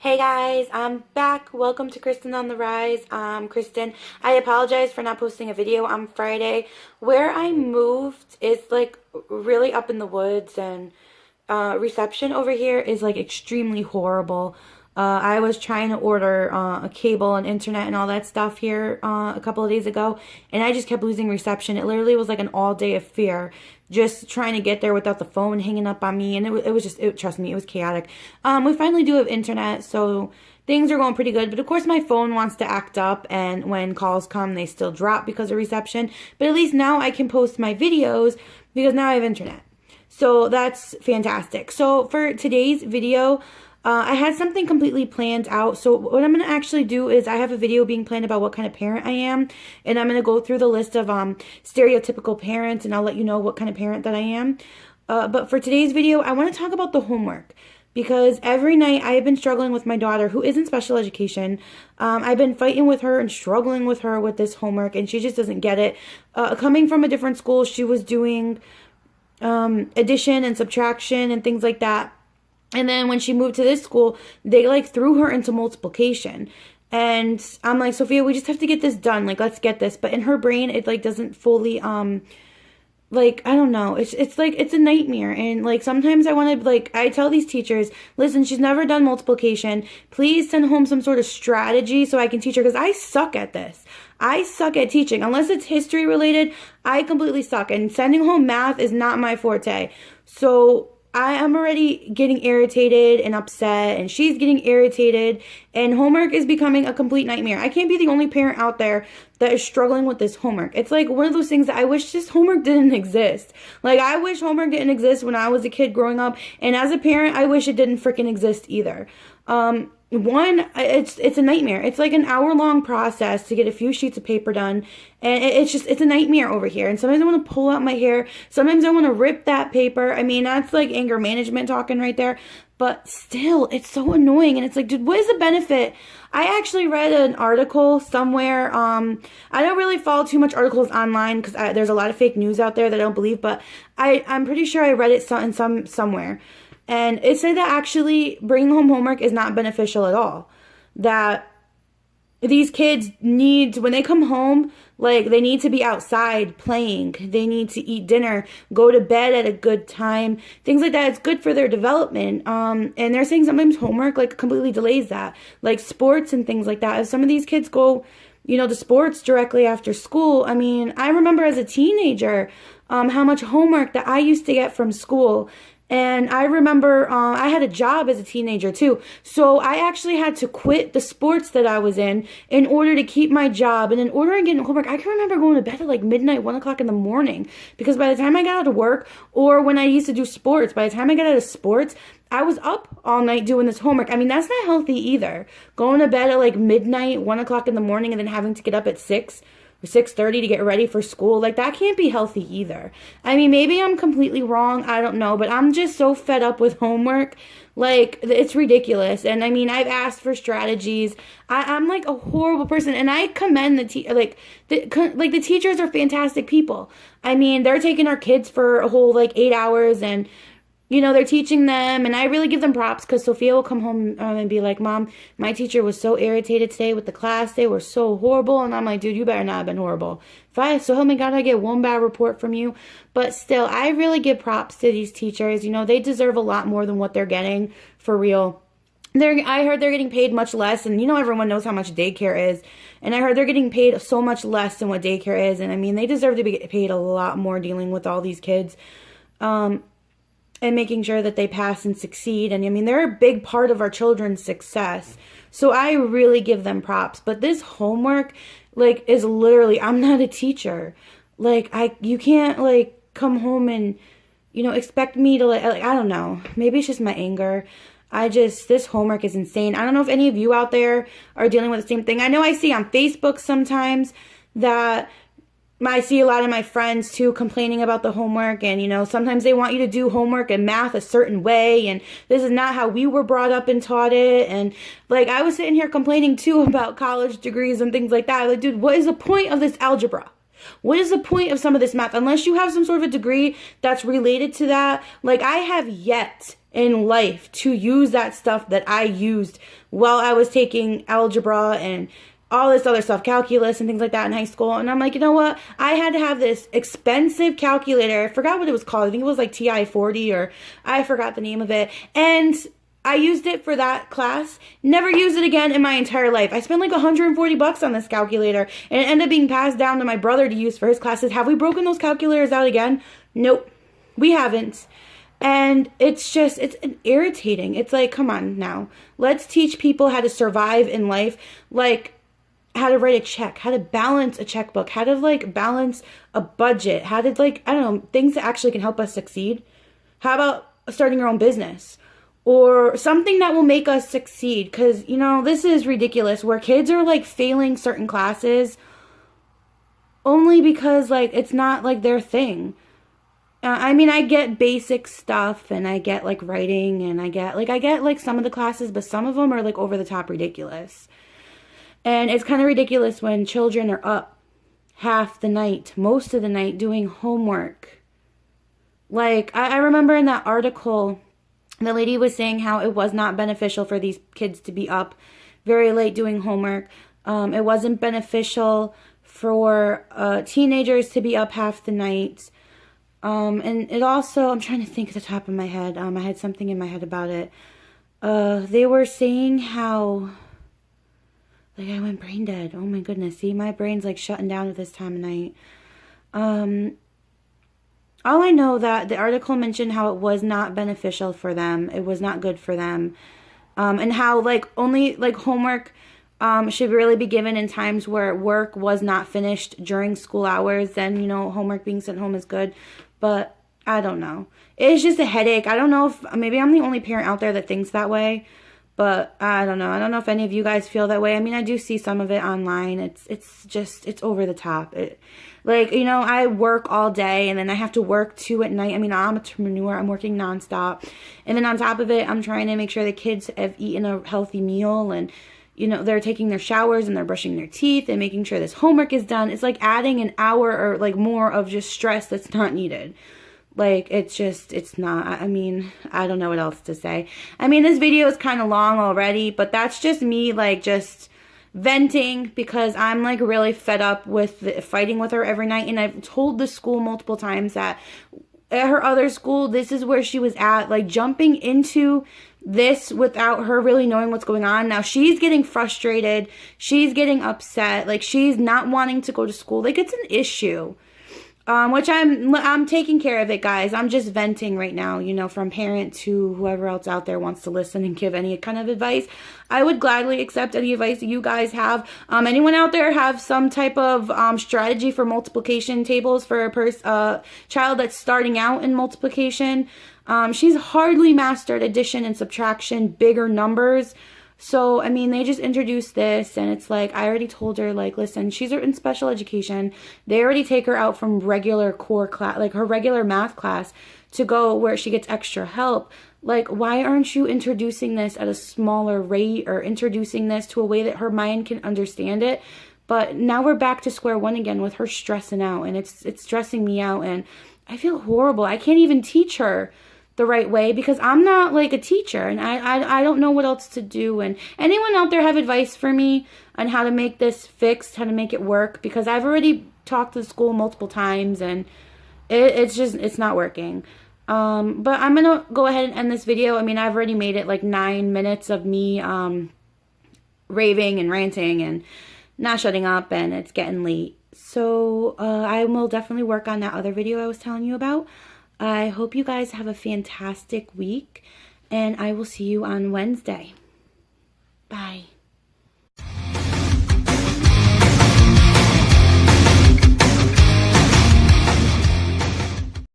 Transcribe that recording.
Hey guys, I'm back. Welcome to Kristen on the Rise. Kristen. I apologize for not posting a video on Friday. Where I moved is like really up in the woods, and reception over here is like extremely horrible. I was trying to order a cable and internet and all that stuff here a couple of days ago, and I just kept losing reception. It literally was like an all-day affair just trying to get there without the phone hanging up on me, and it was just, trust me, it was chaotic. We finally do have internet, so things are going pretty good, but of course my phone wants to act up, and when calls come, they still drop because of reception, but at least now I can post my videos because now I have internet. So that's fantastic. So for today's video, I had something completely planned out. So what I'm going to actually do is I have a video being planned about what kind of parent I am. And I'm going to go through the list of stereotypical parents, and I'll let you know what kind of parent that I am. But for today's video, I want to talk about the homework. Because every night I have been struggling with my daughter, who is in special education. I've been fighting with her and struggling with her with this homework, and she just doesn't get it. Coming from a different school, she was doing addition and subtraction and things like that. And then when she moved to this school, they like threw her into multiplication. And I'm like, Sophia, we just have to get this done. Like, let's get this. But in her brain, it like doesn't fully, like, I don't know. It's like, it's a nightmare. And like, sometimes I want to, like, I tell these teachers, listen, she's never done multiplication. Please send home some sort of strategy so I can teach her, because I suck at this. I suck at teaching. Unless it's history related, I completely suck. And sending home math is not my forte. So I am already getting irritated and upset, and she's getting irritated, and homework is becoming a complete nightmare. I can't be the only parent out there that is struggling with this homework. It's like one of those things that I wish this homework didn't exist. Like, I wish homework didn't exist when I was a kid growing up, and as a parent, I wish it didn't freaking exist either. It's a nightmare. It's like an hour-long process to get a few sheets of paper done, and it's a nightmare over here. And sometimes I want to pull out my hair. Sometimes I want to rip that paper. I mean, that's like anger management talking right there. But still, it's so annoying. And it's like, dude, what is the benefit? I actually read an article somewhere. I don't really follow too much articles online because there's a lot of fake news out there that I don't believe. But I'm pretty sure I read it somewhere. And it said that actually bringing home homework is not beneficial at all. That these kids need, when they come home, like, they need to be outside playing. They need to eat dinner, go to bed at a good time, things like that. It's good for their development. And they're saying sometimes homework, like, completely delays that. Like, sports and things like that. If some of these kids go, to sports directly after school, I mean, I remember as a teenager, how much homework that I used to get from school. And I remember I had a job as a teenager too. So I actually had to quit the sports that I was in order to keep my job. And in order to get homework, I can remember going to bed at like midnight, 1 o'clock in the morning. Because by the time I got out of work, or when I used to do sports, by the time I got out of sports, I was up all night doing this homework. I mean, that's not healthy either. Going to bed at like midnight, 1 o'clock in the morning, and then having to get up at 6 or 6:30 to get ready for school. Like, that can't be healthy either. I mean, maybe I'm completely wrong. I don't know. But I'm just so fed up with homework. Like, it's ridiculous. And I mean, I've asked for strategies. I'm like a horrible person. And I commend the teachers are fantastic people. I mean, they're taking our kids for a whole like 8 hours, and they're teaching them, and I really give them props, because Sophia will come home and be like, Mom, my teacher was so irritated today with the class. They were so horrible. And I'm like, dude, you better not have been horrible. So help me God, I get one bad report from you. But still, I really give props to these teachers. They deserve a lot more than what they're getting, for real. I heard they're getting paid much less, and everyone knows how much daycare is. And I heard they're getting paid so much less than what daycare is. And I mean, they deserve to be paid a lot more dealing with all these kids. And making sure that they pass and succeed. And I mean, they're a big part of our children's success. So I really give them props. But this homework, like, is literally, I'm not a teacher. Like, you can't, like, come home and, expect me to, like, I don't know. Maybe it's just my anger. This homework is insane. I don't know if any of you out there are dealing with the same thing. I know I see on Facebook sometimes that I see a lot of my friends too complaining about the homework, and sometimes they want you to do homework and math a certain way, and this is not how we were brought up and taught it. And like, I was sitting here complaining too about college degrees and things like that. Like, dude, what is the point of this algebra? What is the point of some of this math? Unless you have some sort of a degree that's related to that. Like, I have yet in life to use that stuff that I used while I was taking algebra and all this other stuff, calculus and things like that in high school. And I'm like, you know what? I had to have this expensive calculator. I forgot what it was called. I think it was like TI-40, or I forgot the name of it. And I used it for that class. Never used it again in my entire life. I spent like $140 on this calculator, and it ended up being passed down to my brother to use for his classes. Have we broken those calculators out again? Nope, we haven't. And it's irritating. It's like, come on now. Let's teach people how to survive in life. Like, how to write a check, how to balance a checkbook, how to like balance a budget, how to like, I don't know, things that actually can help us succeed. How about starting your own business or something that will make us succeed? Because, you know, this is ridiculous where kids are like failing certain classes only because like it's not like their thing. I mean, I get basic stuff and I get like writing and I get like some of the classes, but some of them are like over the top ridiculous. And it's kind of ridiculous when children are up half the night, most of the night, doing homework. Like, I remember in that article, the lady was saying how it was not beneficial for these kids to be up very late doing homework. It wasn't beneficial for teenagers to be up half the night. And it also, I'm trying to think at the top of my head. I had something in my head about it. They were saying how... like, I went brain dead. Oh, my goodness. See, my brain's, like, shutting down at this time of night. All I know that the article mentioned how it was not beneficial for them. It was not good for them. And how, like, only, like, homework should really be given in times where work was not finished during school hours. Then, you know, homework being sent home is good. But I don't know. It's just a headache. I don't know if, maybe I'm the only parent out there that thinks that way. But I don't know. I don't know if any of you guys feel that way. I mean, I do see some of it online. It's over the top. Like, you know, I work all day and then I have to work too at night. I mean, I'm an entrepreneur. I'm working nonstop. And then on top of it, I'm trying to make sure the kids have eaten a healthy meal and, you know, they're taking their showers and they're brushing their teeth and making sure this homework is done. It's like adding an hour or like more of just stress that's not needed. Like, it's not, I mean, I don't know what else to say. I mean, this video is kind of long already, but that's just me, like, just venting because I'm, like, really fed up with fighting with her every night. And I've told the school multiple times that at her other school, this is where she was at, like, jumping into this without her really knowing what's going on. Now, she's getting frustrated. She's getting upset. Like, she's not wanting to go to school. Like, it's an issue. Which I'm taking care of it, guys. I'm just venting right now, you know, from parent to whoever else out there wants to listen and give any kind of advice. I would gladly accept any advice that you guys have. Anyone out there have some type of strategy for multiplication tables for a child that's starting out in multiplication? She's hardly mastered addition and subtraction, bigger numbers. So, I mean, they just introduced this, and it's like, I already told her, like, listen, she's in special education. They already take her out from regular core class, like her regular math class, to go where she gets extra help. Like, why aren't you introducing this at a smaller rate or introducing this to a way that her mind can understand it? But now we're back to square one again with her stressing out, and it's stressing me out, and I feel horrible. I can't even teach her the right way because I'm not like a teacher and I don't know what else to do. And anyone out there have advice for me on how to make this fixed, how to make it work? Because I've already talked to the school multiple times and it's not working. But I'm gonna go ahead and end this video. I mean, I've already made it like 9 minutes of me raving and ranting and not shutting up, and it's getting late. So I will definitely work on that other video I was telling you about. I hope you guys have a fantastic week, and I will see you on Wednesday. Bye.